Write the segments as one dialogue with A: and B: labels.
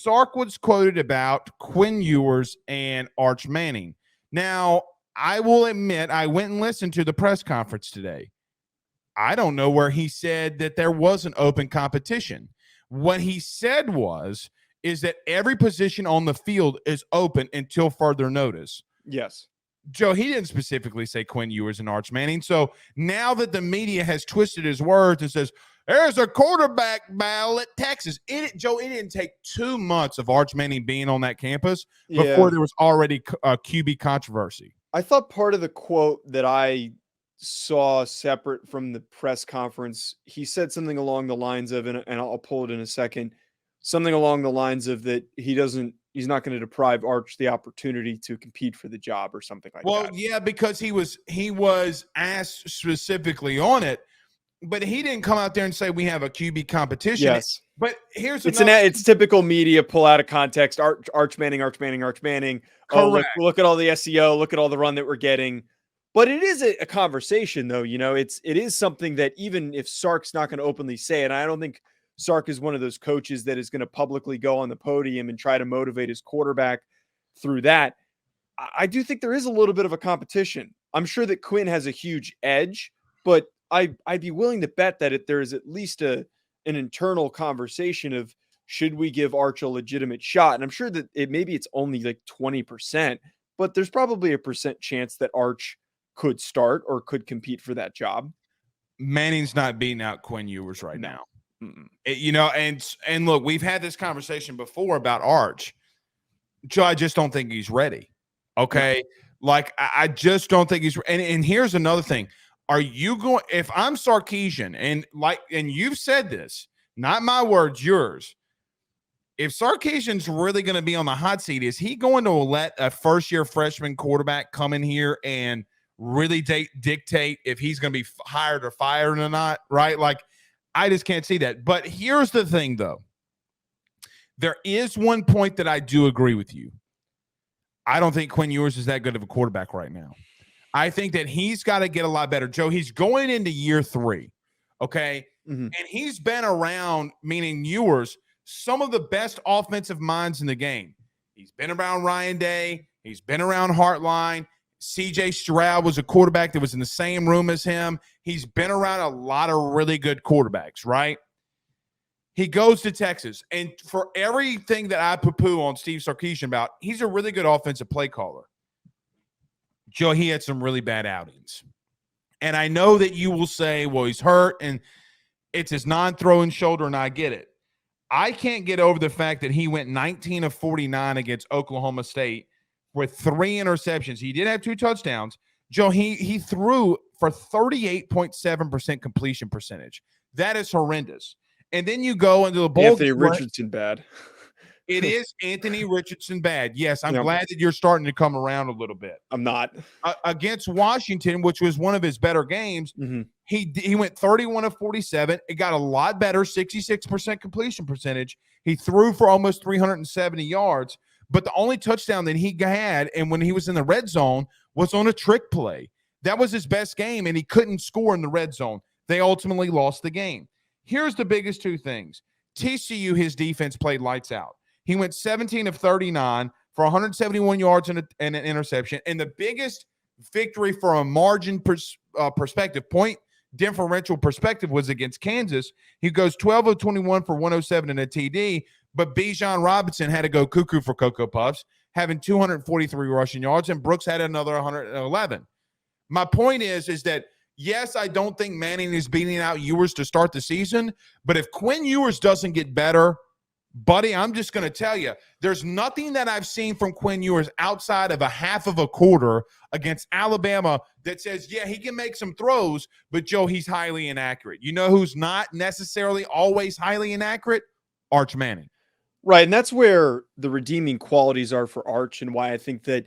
A: Sark was quoted about Quin Ewers and Arch Manning. Now, I will admit, I went and listened to the press conference today. I don't know where he said that there was an open competition. What he said is that every position on the field is open until further notice.
B: Yes.
A: Joe, he didn't specifically say Quin Ewers and Arch Manning. So now that the media has twisted his words and says, there's a quarterback battle at Texas. Joe, it didn't take 2 months of Arch Manning being on that campus before there was already a QB controversy.
B: I thought part of the quote that I saw separate from the press conference, he said something along the lines of, and I'll pull it in a second, something along the lines of that he's not going to deprive Arch the opportunity to compete for the job or something like that.
A: Well, yeah, because he was asked specifically on it, but he didn't come out there and say we have a QB competition.
B: Yes.
A: But here's
B: it's typical media pull out of context. Arch Manning.
A: Correct.
B: Oh, look at all the SEO. Look at all the run that we're getting. But it is a conversation, though. You know, it is something that even if Sark's not going to openly say it, and I don't think Sark is one of those coaches that is going to publicly go on the podium and try to motivate his quarterback through that. I do think there is a little bit of a competition. I'm sure that Quinn has a huge edge, but I'd be willing to bet that there is at least an internal conversation of should we give Arch a legitimate shot? And I'm sure that maybe it's only like 20%, but there's probably a percent chance that Arch could start or could compete for that job.
A: Manning's not beating out Quin Ewers right now. You know, and look, we've had this conversation before about Arch. Joe, I just don't think he's ready. Okay. Like, I just don't think he's, and here's another thing. Are you going, if I'm Sarkisian and you've said this, not my words, yours. If Sarkisian's really going to be on the hot seat, is he going to let a first-year freshman quarterback come in here and really dictate if he's going to be hired or fired or not? Right? Like, I just can't see that. But here's the thing, though. There is one point that I do agree with you. I don't think Quin Ewers is that good of a quarterback right now. I think that he's got to get a lot better. Joe, he's going into year 3, okay? Mm-hmm. And he's been around, meaning Ewers, some of the best offensive minds in the game. He's been around Ryan Day. He's been around Hartline. C.J. Stroud was a quarterback that was in the same room as him. He's been around a lot of really good quarterbacks, right? He goes to Texas, and for everything that I poo-poo on Steve Sarkisian about, he's a really good offensive play caller. Joe, he had some really bad outings. And I know that you will say, well, he's hurt, and it's his non-throwing shoulder, and I get it. I can't get over the fact that he went 19 of 49 against Oklahoma State with 3 interceptions. He did have 2 touchdowns. Joe, he threw for 38.7% completion percentage. That is horrendous. And then you go into the bowl.
B: Anthony Richardson bad.
A: It is Anthony Richardson bad. Yes, I'm glad that you're starting to come around a little bit.
B: I'm not.
A: Against Washington, which was one of his better games, he went 31 of 47. It got a lot better, 66% completion percentage. He threw for almost 370 yards, but the only touchdown that he had, and when he was in the red zone, was on a trick play. That was his best game, and he couldn't score in the red zone. They ultimately lost the game. Here's the biggest 2 things. TCU, his defense played lights out. He went 17 of 39 for 171 yards and an interception. And the biggest victory from a margin perspective, point differential perspective, was against Kansas. He goes 12 of 21 for 107 and a TD, but Bijan Robinson had to go cuckoo for Cocoa Puffs, having 243 rushing yards, and Brooks had another 111. My point is that, yes, I don't think Manning is beating out Ewers to start the season, but if Quin Ewers doesn't get better, buddy, I'm just going to tell you, there's nothing that I've seen from Quin Ewers outside of a half of a quarter against Alabama that says, yeah, he can make some throws, but, Joe, he's highly inaccurate. You know who's not necessarily always highly inaccurate? Arch Manning.
B: Right, and that's where the redeeming qualities are for Arch, and why I think that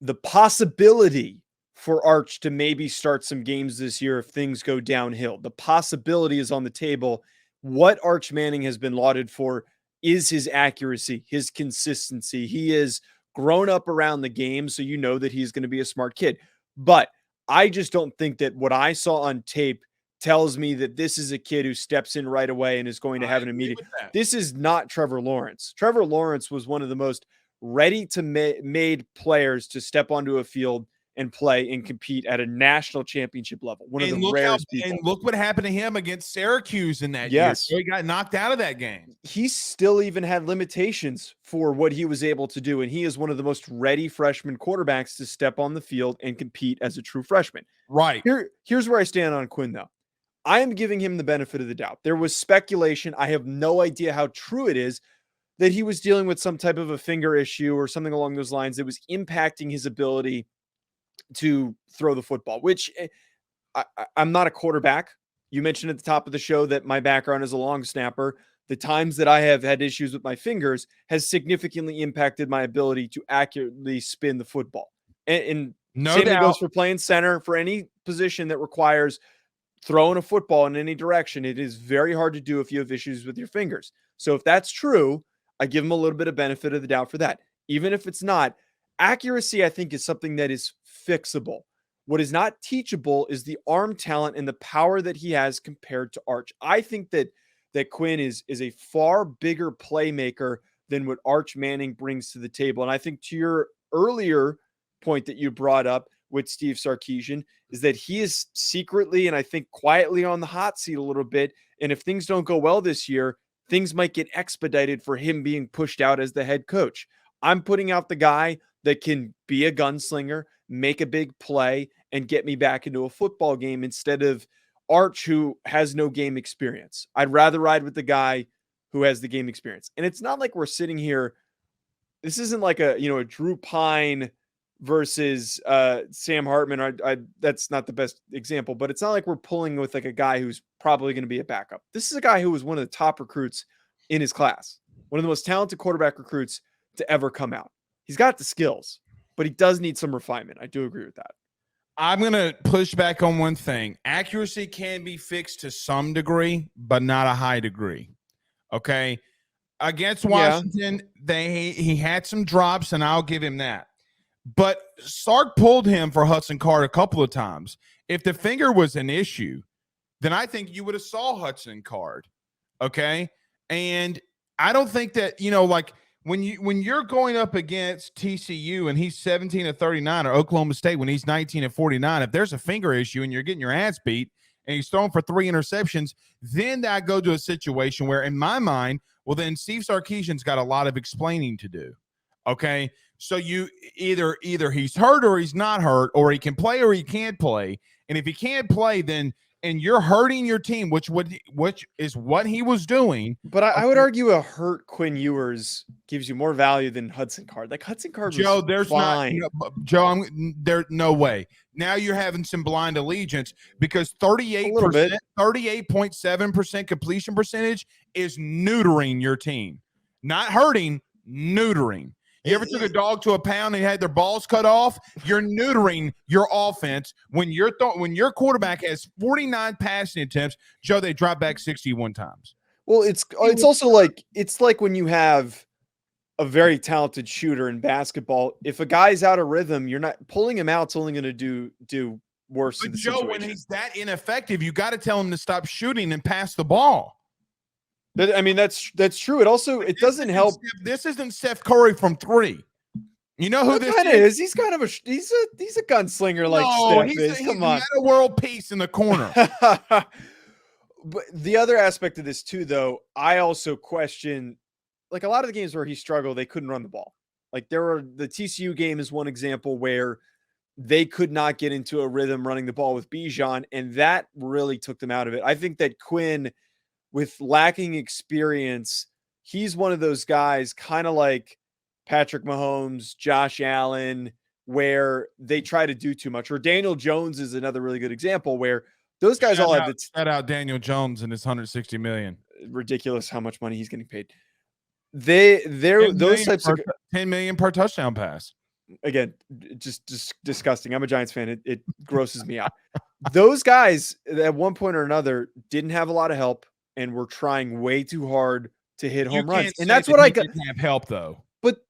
B: the possibility for Arch to maybe start some games this year if things go downhill, the possibility is on the table. What Arch Manning has been lauded for is his accuracy, his consistency. He is grown up around the game, so you know that he's going to be a smart kid. But I just don't think that what I saw on tape tells me that this is a kid who steps in right away and is going to have an immediate. This is not Trevor Lawrence. Trevor Lawrence was one of the most ready to made players to step onto a field and play and compete at a national championship level. One of the rarest people.
A: And look what happened to him against Syracuse in that year. So he got knocked out of that game.
B: He still even had limitations for what he was able to do. And he is one of the most ready freshman quarterbacks to step on the field and compete as a true freshman.
A: Right.
B: Here's where I stand on Quinn, though. I am giving him the benefit of the doubt. There was speculation. I have no idea how true it is that he was dealing with some type of a finger issue or something along those lines that was impacting his ability to throw the football, which I'm not a quarterback. You mentioned at the top of the show that my background is a long snapper. The times that I have had issues with my fingers has significantly impacted my ability to accurately spin the football. And same thing goes for playing center. For any position that requires throwing a football in any direction, it is very hard to do if you have issues with your fingers. So if that's true, I give him a little bit of benefit of the doubt for that. Even if it's not, accuracy, I think, is something that is fixable. What is not teachable is the arm talent and the power that he has compared to Arch. I think that Quinn is a far bigger playmaker than what Arch Manning brings to the table. And I think to your earlier point that you brought up with Steve Sarkisian is that he is secretly and I think quietly on the hot seat a little bit. And if things don't go well this year, things might get expedited for him being pushed out as the head coach. I'm putting out the guy that can be a gunslinger, make a big play, and get me back into a football game instead of Arch, who has no game experience. I'd rather ride with the guy who has the game experience. And it's not like we're sitting here. This isn't like a Drew Pine versus Sam Hartman. That's not the best example, but it's not like we're pulling with like a guy who's probably going to be a backup. This is a guy who was one of the top recruits in his class, one of the most talented quarterback recruits to ever come out. He's got the skills, but he does need some refinement. I do agree with that.
A: I'm going to push back on one thing. Accuracy can be fixed to some degree, but not a high degree. Okay. Against Washington, he had some drops, and I'll give him that. But Sark pulled him for Hudson Card a couple of times. If the finger was an issue, then I think you would have saw Hudson Card. Okay. And I don't think that, like when you're going up against TCU and he's 17 of 39, or Oklahoma State when he's 19 of 49, if there's a finger issue and you're getting your ass beat and he's throwing for 3 interceptions, then I go to a situation where, in my mind, well, then Steve Sarkisian's got a lot of explaining to do. Okay. So you either he's hurt or he's not hurt, or he can play or he can't play. And if he can't play, then and you're hurting your team, which is what he was doing.
B: But I would argue a hurt Quin Ewers gives you more value than Hudson Card. Like Hudson Card,
A: Joe, there's fine. Joe, there's no way. Now you're having some blind allegiance because 38.7% completion percentage is neutering your team, not hurting, neutering. You ever took a dog to a pound and had their balls cut off? You're neutering your offense when your quarterback has 49 passing attempts. Joe, they drop back 61 times.
B: Well, it's also like when you have a very talented shooter in basketball. If a guy's out of rhythm, you're not pulling him out. It's only going to do worse.
A: But Joe, when he's that ineffective, you got to tell him to stop shooting and pass the ball.
B: I mean, that's true. It doesn't help.
A: This isn't Steph Curry from 3. You know who this
B: is? He's kind of he's a gunslinger like Steph is. Come on,
A: a world peace in the corner.
B: But the other aspect of this too, though, I also question, like a lot of the games where he struggled, they couldn't run the ball. Like the TCU game is one example where they could not get into a rhythm running the ball with Bijan, and that really took them out of it. I think that Quinn, with lacking experience, he's one of those guys kind of like Patrick Mahomes, Josh Allen, where they try to do too much. Or Daniel Jones is another really good example where those guys all have
A: shout out Daniel Jones and his $160 million.
B: Ridiculous how much money he's getting paid. Those types of
A: $10 million per touchdown pass.
B: Again, just disgusting. I'm a Giants fan. It grosses me out. Those guys at one point or another didn't have a lot of help and were trying way too hard to hit home runs. And that's what I got.
A: Didn't have help though.
B: But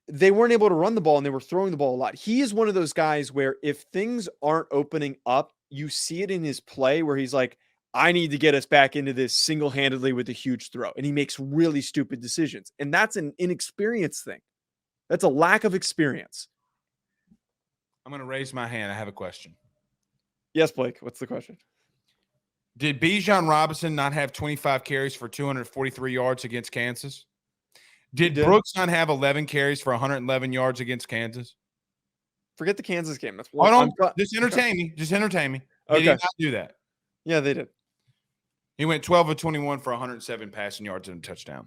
B: they weren't able to run the ball and they were throwing the ball a lot. He is one of those guys where if things aren't opening up, you see it in his play where he's like, I need to get us back into this single-handedly with a huge throw. And he makes really stupid decisions. And that's an inexperience thing. That's a lack of experience.
A: I'm going to raise my hand. I have a question.
B: Yes, Blake. What's the question?
A: Did Bijan Robinson not have 25 carries for 243 yards against Kansas? Did Brooks not have 11 carries for 111 yards against Kansas?
B: Forget the Kansas game. That's
A: one. Just entertain me. Just entertain me. Did he not do that?
B: Yeah, they did.
A: He went 12 of 21 for 107 passing yards and a touchdown.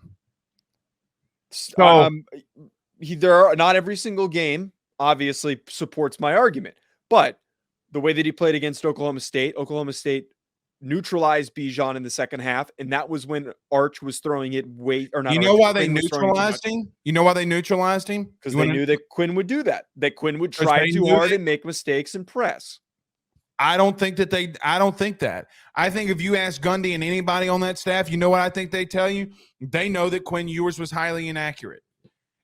B: So not every single game obviously supports my argument, but the way that he played against Oklahoma State neutralized Bijan in the second half, and that was when Arch was throwing it
A: You know why they neutralized him? You know why they neutralized him?
B: Because they knew that Quinn would do that. That Quinn would try too hard and make mistakes and press.
A: I don't think that. I think if you ask Gundy and anybody on that staff, you know what I think they tell you? They know that Quin Ewers was highly inaccurate.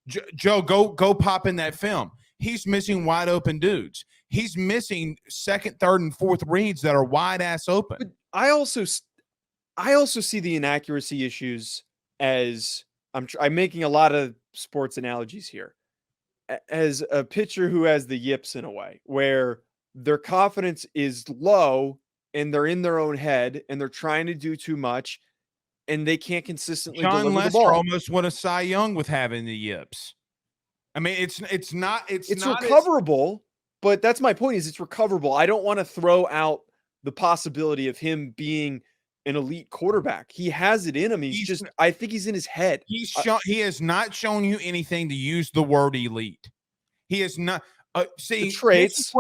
A: Joe, go pop in that film. He's missing wide open dudes. He's missing second, third, and fourth reads that are wide ass open.
B: But I also see the inaccuracy issues as I'm making a lot of sports analogies here, as a pitcher who has the yips in a way where their confidence is low and they're in their own head and they're trying to do too much and they can't consistently deliver the ball.
A: Lester almost won a Cy Young with having the yips. I mean, it's not
B: recoverable, but that's my point. Is it's recoverable. I don't want to throw out the possibility of him being an elite quarterback. He has it in him. I think he's in his head.
A: He has not shown you anything to use the word elite. He has not. See
B: the traits.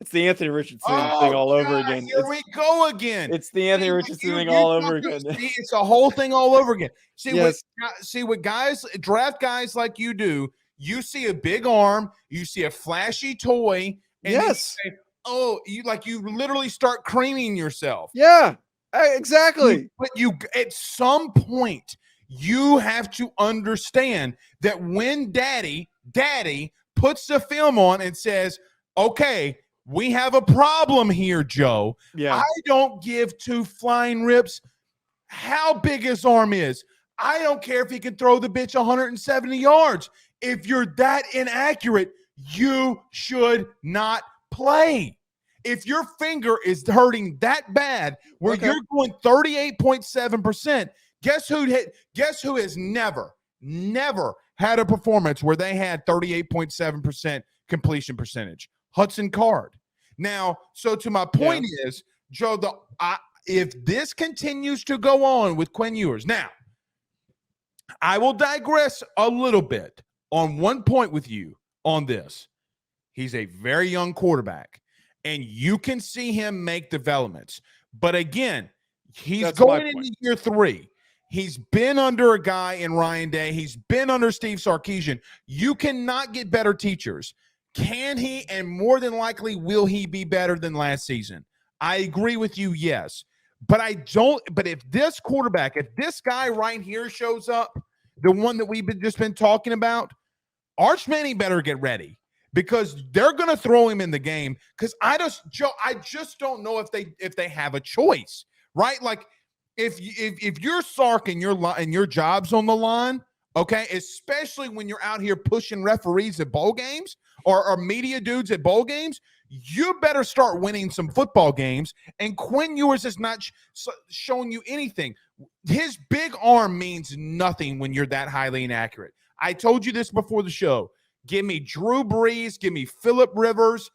B: It's the Anthony Richardson thing all over again.
A: Here we go again.
B: It's the Anthony Richardson thing all over again.
A: See, it's a whole thing all over again. What guys, draft guys like you do, you see a big arm, you see a flashy toy, and then you say, you literally start creaming yourself.
B: Yeah, exactly.
A: But at some point, you have to understand that when daddy puts the film on and says, okay, we have a problem here, Joe.
B: Yeah.
A: I don't give two flying rips how big his arm is. I don't care if he can throw the bitch 170 yards. If you're that inaccurate, you should not play. If your finger is hurting that bad where you're going 38.7%, guess who has never had a performance where they had 38.7% completion percentage? Hudson Card. Now, so to my point is, Joe, if this continues to go on with Quin Ewers, now, I will digress a little bit on one point with you on this. He's a very young quarterback, and you can see him make developments. But again, he's going into year 3. He's been under a guy in Ryan Day. He's been under Steve Sarkisian. You cannot get better teachers. Can he, and more than likely, will he be better than last season? I agree with you, yes. But if this quarterback, if this guy right here shows up, the one that we've just been talking about, Arch Manning better get ready because they're going to throw him in the game because I just don't know if they have a choice, right? Like if you're Sark and your job's on the line, okay, especially when you're out here pushing referees at bowl games or media dudes at bowl games, you better start winning some football games. And Quin Ewers has not shown you anything. His big arm means nothing when you're that highly inaccurate. I told you this before the show. Give me Drew Brees. Give me Phillip Rivers.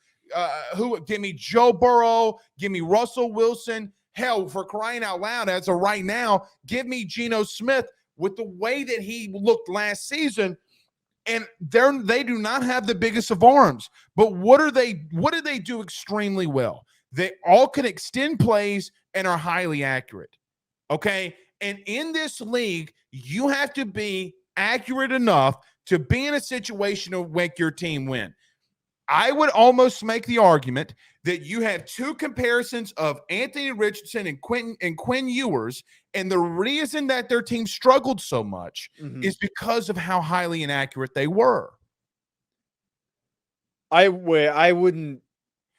A: Give me Joe Burrow. Give me Russell Wilson. Hell, for crying out loud, as of right now, give me Geno Smith with the way that he looked last season. And they do not have the biggest of arms. But what do they do extremely well? They all can extend plays and are highly accurate. Okay? And in this league, you have to be accurate enough to be in a situation to make your team win. I would almost make the argument that you have two comparisons of Anthony Richardson and Quin Ewers, and the reason that their team struggled so much is because of how highly inaccurate they were.
B: I wouldn't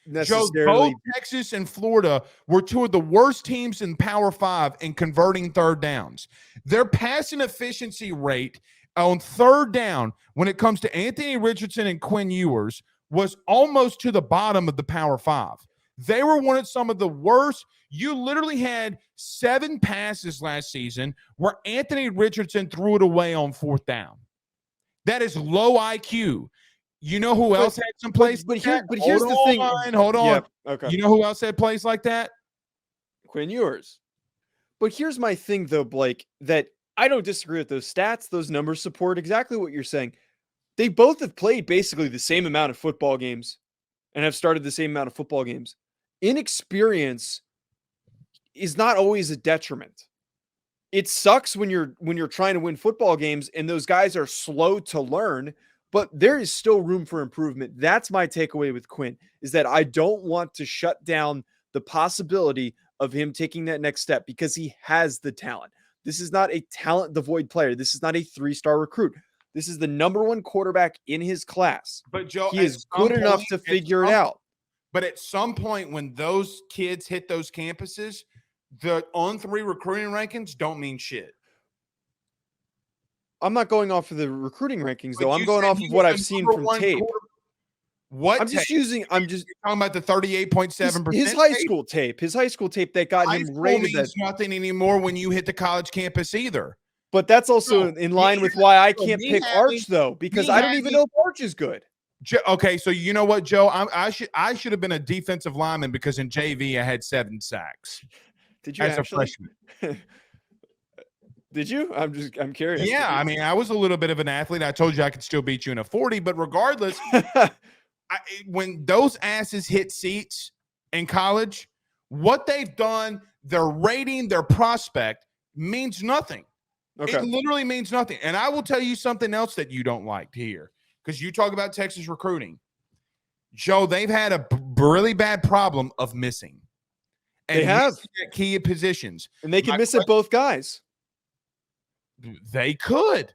B: necessarily.
A: Joe, both Texas and Florida were two of the worst teams in Power 5 in converting third downs. Their passing efficiency rate on third down when it comes to Anthony Richardson and Quin Ewers was almost to the bottom of the Power 5. They were one of some of the worst. You literally had 7 passes last season where Anthony Richardson threw it away on fourth down. That is low IQ. You know who else had some plays?
B: But here's the thing.
A: Hold on.
B: Yep, okay.
A: You know who else had plays like that?
B: Quin Ewers. But here's my thing, though, Blake, that I don't disagree with those stats. Those numbers support exactly what you're saying. They both have played basically the same amount of football games and have started the same amount of football games. Inexperience is not always a detriment. It sucks when you're trying to win football games and those guys are slow to learn, but there is still room for improvement. That's my takeaway with Quin, is that I don't want to shut down the possibility of him taking that next step because he has the talent. This is not a talent devoid player. This is not a 3-star recruit. This is the number 1 quarterback in his class.
A: But Joe,
B: he is good enough to figure it out.
A: But at some point when those kids hit those campuses, the on-3 recruiting rankings don't mean shit.
B: I'm not going off of the recruiting rankings, though. I'm going off of what I've seen from tape. I'm just
A: talking about the 38.7%.
B: His high school tape. His high school tape that got him rated.
A: Means nothing anymore when you hit the college campus either.
B: But that's also in line with why I can't pick Arch, though, because I don't even know if Arch is good.
A: Okay, so you know what, Joe? I should have been a defensive lineman because in JV I had 7 sacks.
B: Did you
A: as
B: actually?
A: a freshman?
B: Did you? I'm curious.
A: Yeah, I mean, I was a little bit of an athlete. I told you I could still beat you in a 40, but regardless, when those asses hit seats in college, what they've done, their rating, their prospect means nothing. Okay. It literally means nothing. And I will tell you something else that you don't like to hear, because you talk about Texas recruiting. Joe, they've had a really bad problem of missing. And
B: they have
A: key positions.
B: And they can miss it both guys.
A: They could.